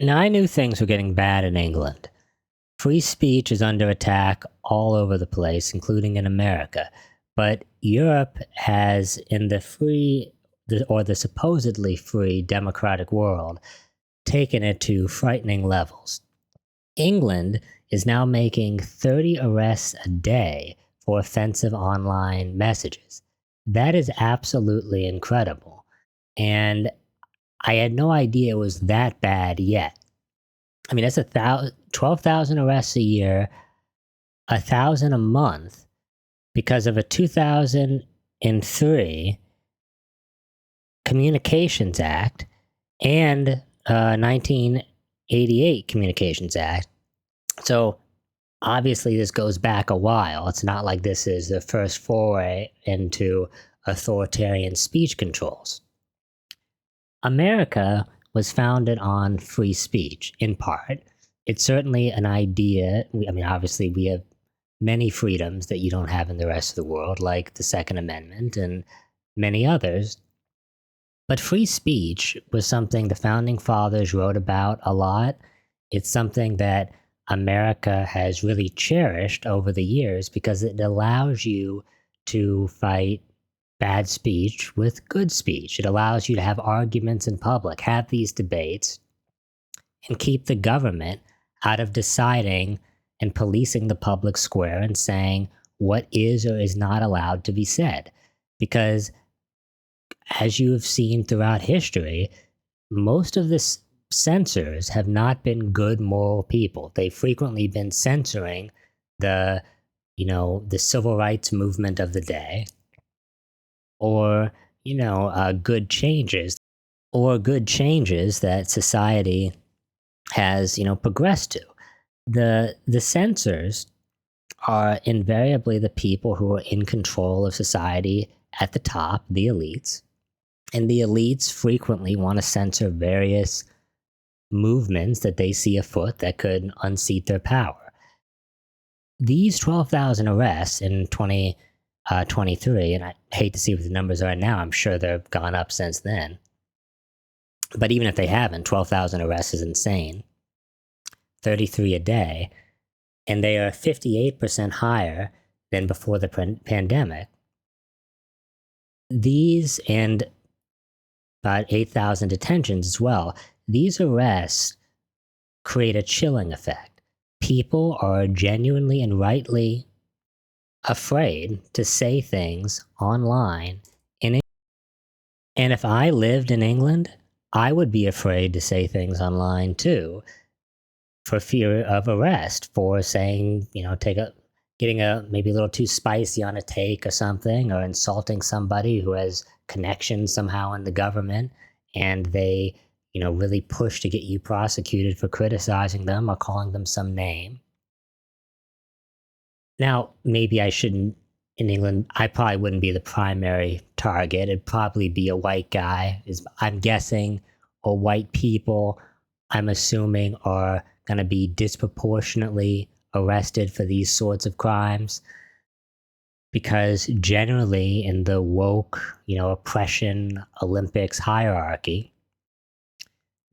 Now, I knew things were getting bad in England. Free speech is under attack all over the place, including in America. But Europe has, in the supposedly free democratic world, taken it to frightening levels. England is now making 30 arrests a day for offensive online messages. That is absolutely incredible. And I had no idea it was that bad yet. I mean, that's 12,000 arrests a year, 1,000 a month because of a 2003 Communications Act and 1988 Communications Act. So obviously, this goes back a while. It's not like this is the first foray into authoritarian speech controls. America was founded on free speech, in part. It's certainly an idea. I mean, obviously, we have many freedoms that you don't have in the rest of the world, like the Second Amendment and many others. But free speech was something the founding fathers wrote about a lot. It's something that America has really cherished over the years because it allows you to fight bad speech with good speech. It allows you to have arguments in public, have these debates, and keep the government out of deciding and policing the public square and saying what is or is not allowed to be said. Because as you have seen throughout history, most of the censors have not been good moral people. They've frequently been censoring the, the civil rights movement of the day, or good changes, that society has progressed to. The censors are invariably the people who are in control of society at the top, the elites. And the elites frequently want to censor various movements that they see afoot that could unseat their power. These 12,000 arrests in 2023, and I hate to see what the numbers are now, I'm sure they've gone up since then. But even if they haven't, 12,000 arrests is insane. 33 a day, and they are 58% higher than before the pandemic. These and about 8,000 detentions as well. These arrests create a chilling effect. People are genuinely and rightly afraid to say things online in English. And if I lived in England, I would be afraid to say things online too, for fear of arrest for saying, getting maybe a little too spicy on a take or something, or insulting somebody who has connections somehow in the government, and they, really push to get you prosecuted for criticizing them or calling them some name. Now, maybe I shouldn't, in England, I probably wouldn't be the primary target. It'd probably be a white guy, I'm guessing, or white people, I'm assuming, are going to be disproportionately arrested for these sorts of crimes, because generally in the woke, oppression Olympics hierarchy,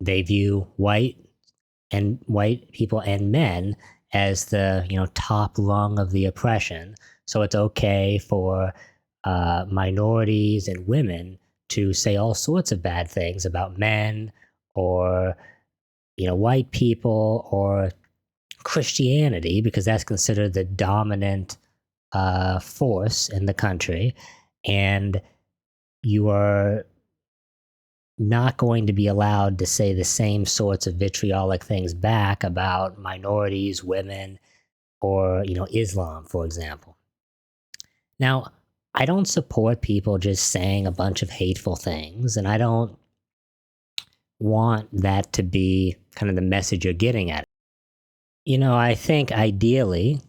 they view white people and men as the top rung of the oppression. So it's okay for minorities and women to say all sorts of bad things about men, or white people, or Christianity, because that's considered the dominant force in the country, and you are not going to be allowed to say the same sorts of vitriolic things back about minorities, women, or Islam, for example. Now, I don't support people just saying a bunch of hateful things, and I don't want that to be kind of the message you're getting at. I think ideally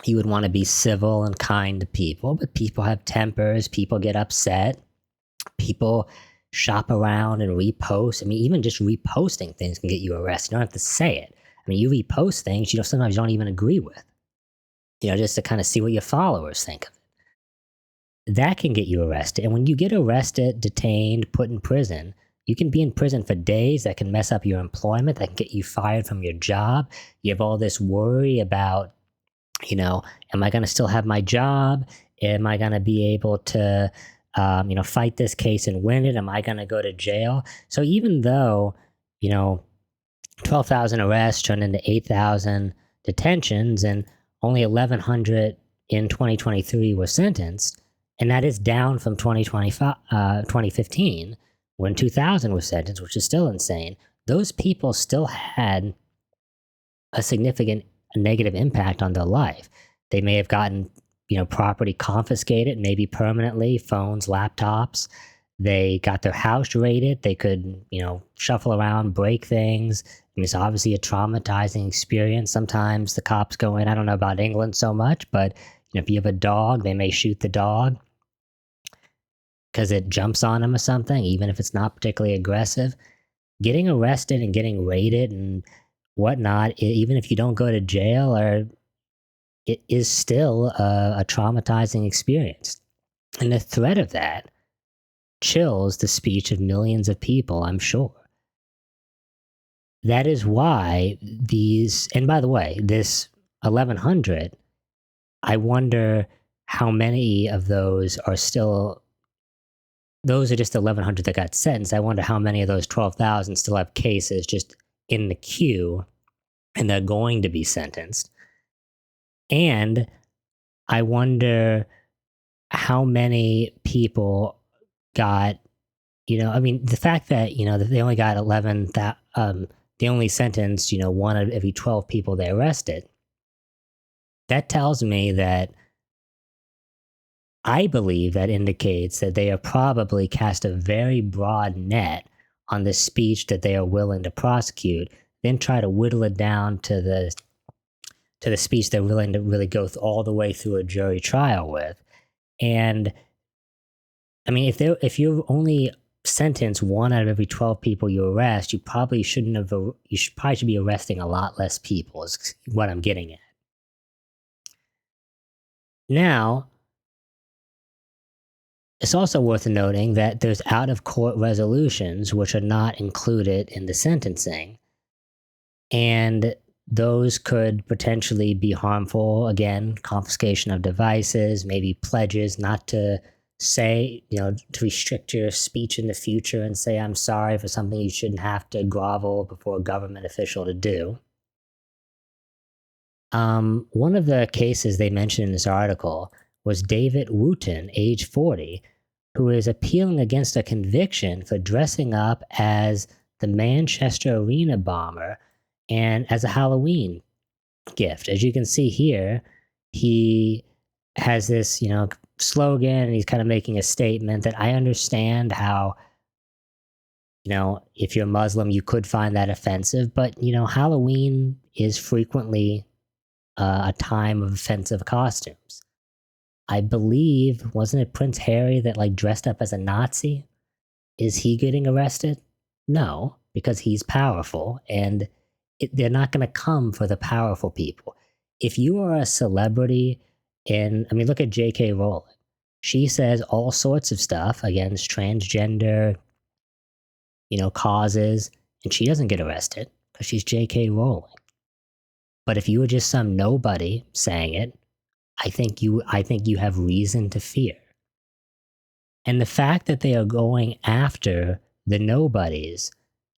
you would want to be civil and kind to people, but people have tempers, people get upset, people shop around and repost. I mean, even just reposting things can get you arrested. You don't have to say it. I mean, you repost things, sometimes you don't even agree with, just to kind of see what your followers think of it. That can get you arrested. And when you get arrested, detained, put in prison, You can be in prison for days. That can mess up your employment. That can get you fired from your job. You have all this worry about, am I going to still have my job? Am I going to be able to, fight this case and win it? Am I going to go to jail? So even though, 12,000 arrests turned into 8,000 detentions and only 1,100 in 2023 were sentenced, and that is down from 2015 when 2,000 were sentenced, which is still insane. Those people still had a significant negative impact on their life. They may have gotten, property confiscated, maybe permanently, phones, laptops. They got their house raided. They could, shuffle around, break things. I mean, it's obviously a traumatizing experience. Sometimes the cops go in. I don't know about England so much, but if you have a dog, they may shoot the dog because it jumps on them or something, even if it's not particularly aggressive. Getting arrested and getting raided and whatnot, even if you don't go to jail, it is still a traumatizing experience. And the threat of that chills the speech of millions of people, I'm sure. That is why and by the way, this 1,100, I wonder how many of those are still, those are just 1,100 that got sentenced. I wonder how many of those 12,000 still have cases just in the queue and they're going to be sentenced. And I wonder how many people got, the fact that, that they only got 11, they only sentenced, 1 out of every 12 people they arrested. That tells me that I believe that indicates that they have probably cast a very broad net on the speech that they are willing to prosecute, then try to whittle it down to the speech they're willing to really go all the way through a jury trial with. And I mean, if you only sentence 1 out of every 12 people you arrest, you probably should be arresting a lot less people, is what I'm getting at. Now, it's also worth noting that there's out-of-court resolutions which are not included in the sentencing. And those could potentially be harmful. Again, confiscation of devices, maybe pledges not to say, to restrict your speech in the future and say, I'm sorry for something you shouldn't have to grovel before a government official to do. One of the cases they mentioned in this article was David Wooten, age 40, who is appealing against a conviction for dressing up as the Manchester Arena bomber and as a Halloween gift. As you can see here, he has this, slogan, and he's kind of making a statement that I understand how, if you're Muslim, you could find that offensive, but, Halloween is frequently a time of offensive costumes. I believe, wasn't it Prince Harry that dressed up as a Nazi? Is he getting arrested? No, because he's powerful, and they're not going to come for the powerful people. If you are a celebrity, look at J.K. Rowling. She says all sorts of stuff against transgender, causes, and she doesn't get arrested because she's J.K. Rowling. But if you were just some nobody saying it, I think you have reason to fear. And the fact that they are going after the nobodies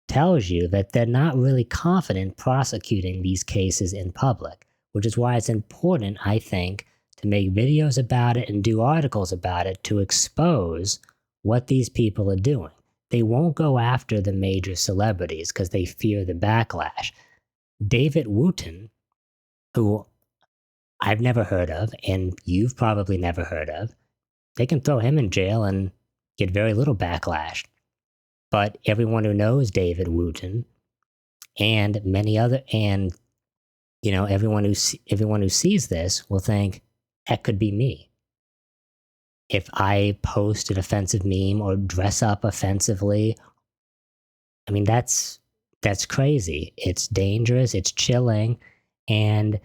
tells you that they're not really confident prosecuting these cases in public, which is why it's important, I think, to make videos about it and do articles about it to expose what these people are doing. They won't go after the major celebrities because they fear the backlash. David Wooten, who I've never heard of, and you've probably never heard of, they can throw him in jail and get very little backlash. But everyone who knows David Wooten and everyone who sees this will think, that could be me. If I post an offensive meme or dress up offensively, that's crazy. It's dangerous, it's chilling, and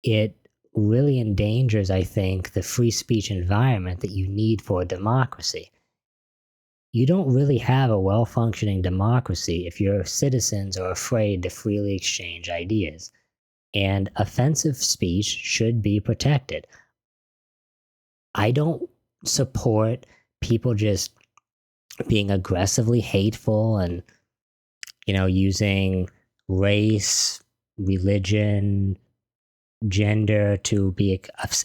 it really endangers, I think, the free speech environment that you need for a democracy. you don't really have a well functioning democracy if your citizens are afraid to freely exchange ideas. And offensive speech should be protected. I don't support people just being aggressively hateful and, using race, religion, gender to be,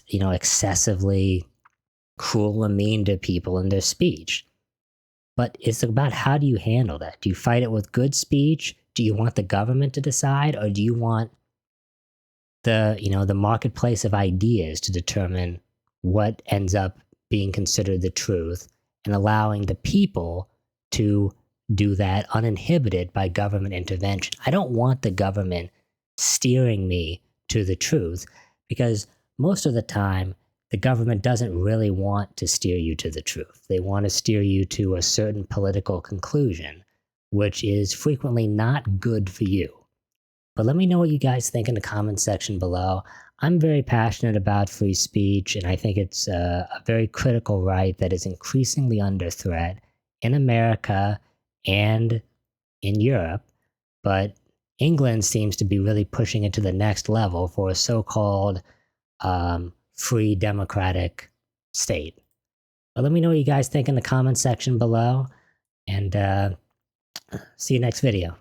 excessively cruel and mean to people in their speech. But it's about how do you handle that? Do you fight it with good speech? Do you want the government to decide, or do you want the marketplace of ideas to determine what ends up being considered the truth and allowing the people to do that uninhibited by government intervention? I don't want the government steering me to the truth, because most of the time the government doesn't really want to steer you to the truth. They want to steer you to a certain political conclusion, which is frequently not good for you. But let me know what you guys think in the comments section below. I'm very passionate about free speech, and I think it's a very critical right that is increasingly under threat in America and in Europe. But England seems to be really pushing it to the next level for a so-called free democratic state. But let me know what you guys think in the comments section below, and see you next video.